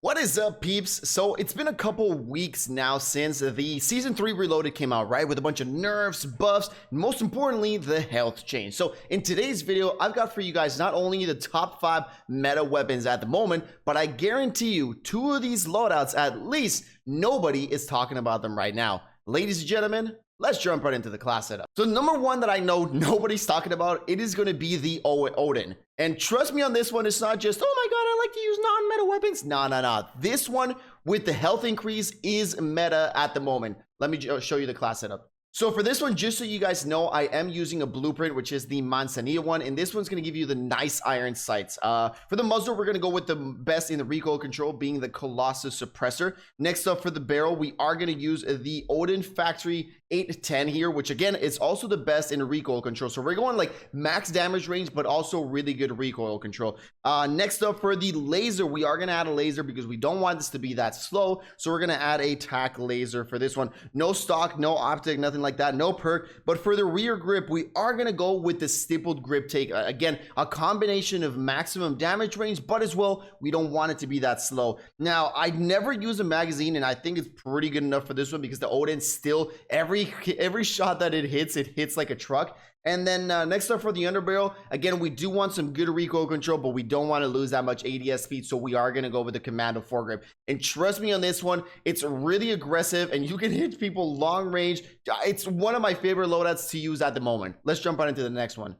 What is up, peeps? So it's been a couple weeks now since the Season 3 Reloaded came out, right? With a bunch of nerfs, buffs, and most importantly, the health change. So in today's video, I've got for you guys not only the top 5 meta weapons at the moment, but I guarantee you 2 of these loadouts, at least, nobody is talking about them right now. Ladies and gentlemen, let's jump right into the class setup. So number 1 that I know nobody's talking about, it is going to be the Oden. And trust me on this one, it's not just, oh my god, I like to use non-meta weapons. No. This one with the health increase is meta at the moment. Let me show you the class setup. So for this one, just so you guys know, I am using a blueprint, which is the Manzanilla one, and this one's going to give you the nice iron sights. For the muzzle, we're going to go with the best in the recoil control, being the Colossus Suppressor. Next up, for the barrel, we are going to use the Oden Factory 810 here, which again is also the best in recoil control. So we're going like max damage range, but also really good recoil control. Next up, for the laser, we are going to add a laser because we don't want this to be that slow. So we're going to add a tack laser for this one. No stock, no optic, nothing like that, no perk. But for the rear grip, we are going to go with the stippled grip take. Again, a combination of maximum damage range, but as well, we don't want it to be that slow. Now, I never use a magazine, and I think it's pretty good enough for this one because the Oden still, every shot that it hits like a truck. And then next up, for the underbarrel, again, we do want some good recoil control, but we don't want to lose that much ADS speed, so we are going to go with the Commando foregrip. And trust me on this one, it's really aggressive, and you can hit people long range. It's one of my favorite loadouts to use at the moment. Let's jump on into the next one.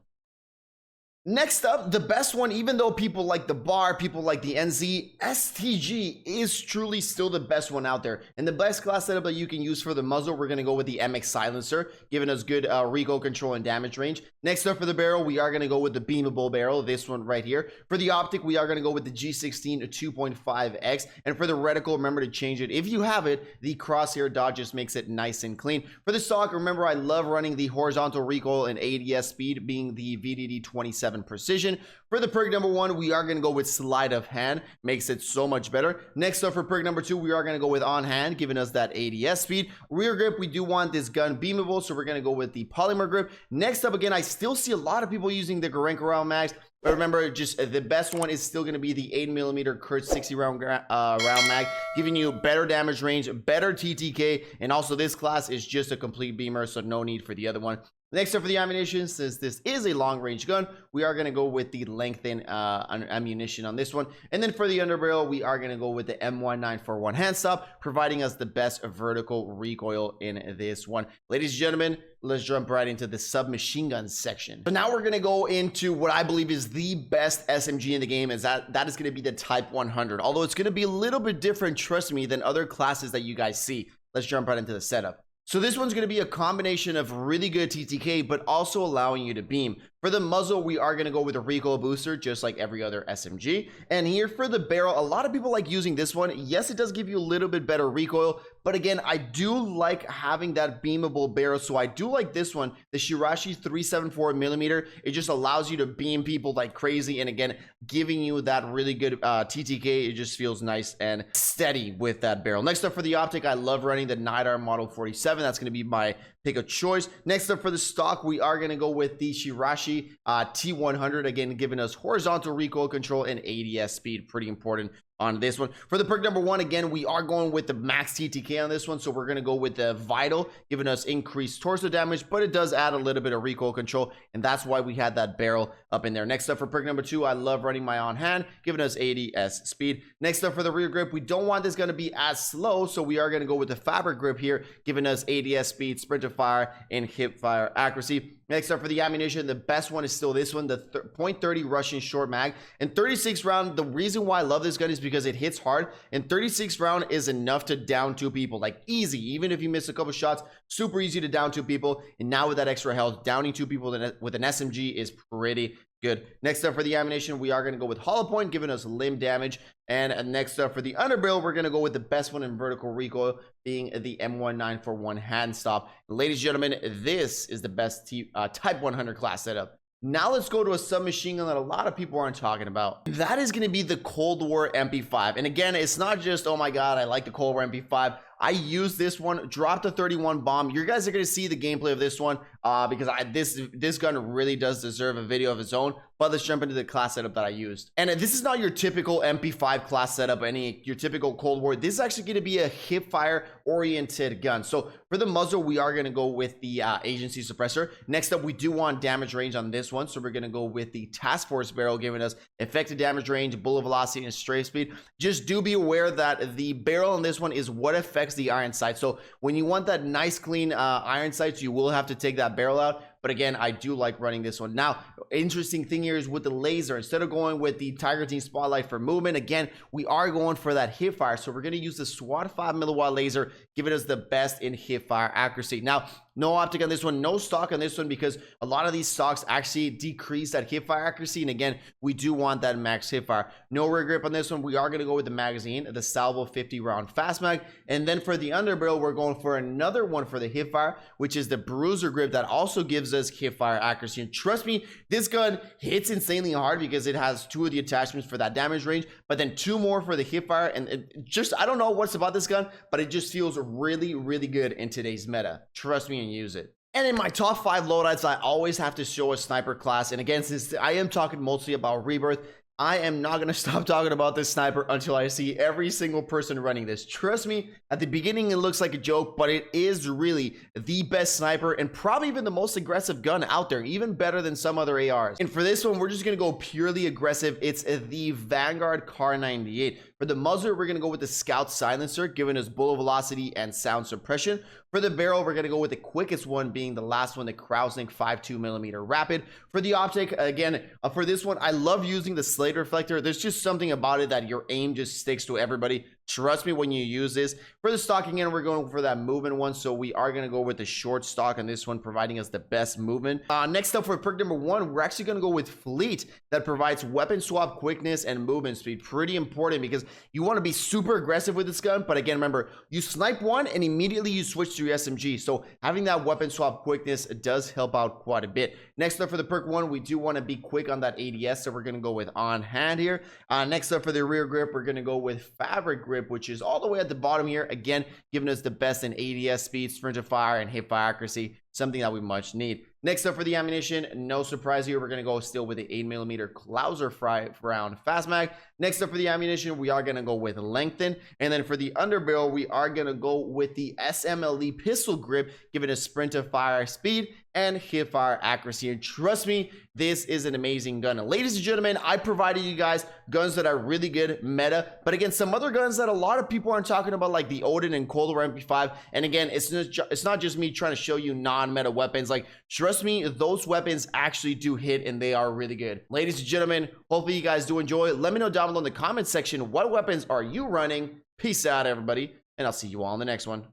Next up, the best one, even though people like the bar, people like the NZ, STG is truly still the best one out there. And the best class setup that you can use for the muzzle, we're going to go with the MX Silencer, giving us good recoil control and damage range. Next up, for the barrel, we are going to go with the beamable barrel, this one right here. For the optic, we are going to go with the G16 2.5X. And for the reticle, remember to change it. If you have it, the crosshair dot just makes it nice and clean. For the stock, remember, I love running the horizontal recoil and ADS speed, being the VDD 27 precision. For the perk number 1, we are going to go with sleight of hand, makes it so much better. Next up, for perk number 2, we are going to go with on hand, giving us that ADS speed. Rear grip, we do want this gun beamable, so we're going to go with the polymer grip. Next up, again, I still see a lot of people using the Gorenka round mags, but remember, just the best one is still going to be the 8mm Kurz 60 round mag, giving you better damage range, better TTK, and also this class is just a complete beamer, so no need for the other one. Next up, for the ammunition, since this is a long range gun, we are going to go with the lengthened ammunition on this one. And then for the underbarrel, we are going to go with the M1941 hand stop, providing us the best vertical recoil in this one. Ladies and gentlemen, let's jump right into the submachine gun section. So now we're going to go into what I believe is the best SMG in the game, is that is going to be the Type 100. Although it's going to be a little bit different, trust me, than other classes that you guys see. Let's jump right into the setup. So this one's going to be a combination of really good TTK, but also allowing you to beam. For the muzzle, we are going to go with a recoil booster, just like every other SMG. And here for the barrel, a lot of people like using this one. Yes, it does give you a little bit better recoil, but again, I do like having that beamable barrel, so I do like this one, the Shirashi 374mm. It just allows you to beam people like crazy, and again, giving you that really good TTK. It just feels nice and steady with that barrel. Next up, for the optic, I love running the Night Arm Model 47. That's going to be my pick of choice. Next up, for the stock, we are going to go with the Shirashi T100, again giving us horizontal recoil control and ADS speed, pretty important on this one. For the perk number 1, again, we are going with the max TTK on this one, so we're going to go with the Vital, giving us increased torso damage, but it does add a little bit of recoil control, and that's why we had that barrel up in there. Next up, for perk number 2, I love running my on hand, giving us ADS speed. Next up, for the rear grip, we don't want this going to be as slow, so we are going to go with the fabric grip here, giving us ADS speed, sprint to fire, and hip fire accuracy. Next up, for the ammunition, the best one is still this one, the .30 Russian short mag. And 36 round, the reason why I love this gun is because it hits hard, and 36 round is enough to down 2 people, like easy. Even if you miss a couple shots, super easy to down 2 people. And now with that extra health, downing 2 people with an SMG is pretty good. Next up, for the ammunition, we are going to go with hollow point, giving us limb damage. And next up, for the underbarrel, we're going to go with the best one in vertical recoil, being the M1941 hand stop. Ladies and gentlemen, this is the best Type 100 class setup. Now let's go to a submachine gun that a lot of people aren't talking about. That is going to be the Cold War MP5. And again, it's not just, oh my god, I like the Cold War MP5. I used this one, dropped a 31 bomb. You guys are going to see the gameplay of this one. because this gun really does deserve a video of its own. But let's jump into the class setup that I used. And this is not your typical MP5 class setup, your typical Cold War. This is actually going to be a hip-fire oriented gun. So for the muzzle, we are going to go with the agency suppressor. Next up, we do want damage range on this one, so we're going to go with the task force barrel, giving us effective damage range, bullet velocity, and strafe speed. Just do be aware that the barrel on this one is what affects the iron sight. So when you want that nice clean iron sights, you will have to take that barrel out. But again, I do like running this one. Now, interesting thing here is with the laser, instead of going with the Tiger Team Spotlight for movement, again, we are going for that hip fire. So we're going to use the SWAT 5 milliwatt laser, giving us the best in hip fire accuracy. Now, no optic on this one, no stock on this one, because a lot of these stocks actually decrease that hip fire accuracy. And again, we do want that max hip fire. No rear grip on this one. We are going to go with the magazine, the Salvo 50 round fast mag. And then for the underbarrel, we're going for another one for the hip fire, which is the bruiser grip that also gives us hip fire accuracy. And trust me, this gun hits insanely hard because it has 2 of the attachments for that damage range, but then 2 more for the hip fire. And I don't know what's about this gun, but it just feels really, really good in today's meta. Trust me and use it. And in my top 5 loadouts, I always have to show a sniper class. And again, since I am talking mostly about Rebirth, I am not going to stop talking about this sniper until I see every single person running this. Trust me, at the beginning it looks like a joke, but it is really the best sniper and probably even the most aggressive gun out there, even better than some other ARs. And for this one, we're just going to go purely aggressive. It's the Vanguard Car 98. For the muzzle, we're going to go with the Scout Silencer, giving us bullet velocity and sound suppression. For the barrel, we're going to go with the quickest one, being the last one, the Krausenk 5.2mm Rapid. For the optic, again, for this one, I love using the Slate Reflector. There's just something about it that your aim just sticks to everybody. Trust me when you use this. For the stock, again, we're going for that movement one, so we are going to go with the short stock on this one, providing us the best movement. Next up, for perk number 1, we're actually going to go with Fleet, that provides weapon swap quickness and movement speed. Pretty important because you want to be super aggressive with this gun, but again, remember, you snipe one and immediately you switch to your SMG, so having that weapon swap quickness does help out quite a bit. Next up, for the perk 1, we do want to be quick on that ADS, so we're going to go with on hand here. Next up, for the rear grip, we're going to go with Fabric Grip, which is all the way at the bottom here, again giving us the best in ADS speed, sprint of fire, and hip fire accuracy, something that we much need. Next up, for the ammunition, no surprise here, we're going to go still with the 8mm Klauser round fast mag. Next up, for the ammunition, we are going to go with lengthen. And then for the underbarrel, we are going to go with the SMLE pistol grip, giving us sprint of fire speed and hip fire accuracy. And trust me, this is an amazing gun. And ladies and gentlemen, I provided you guys guns that are really good meta, but again, some other guns that a lot of people aren't talking about, like the Oden and Cold War MP5. And again, it's not just me trying to show you non-meta weapons. Like, trust me, those weapons actually do hit and they are really good. Ladies and gentlemen, hopefully you guys do enjoy. Let me know down below in the comment section, what weapons are you running? Peace out, everybody, and I'll see you all in the next one.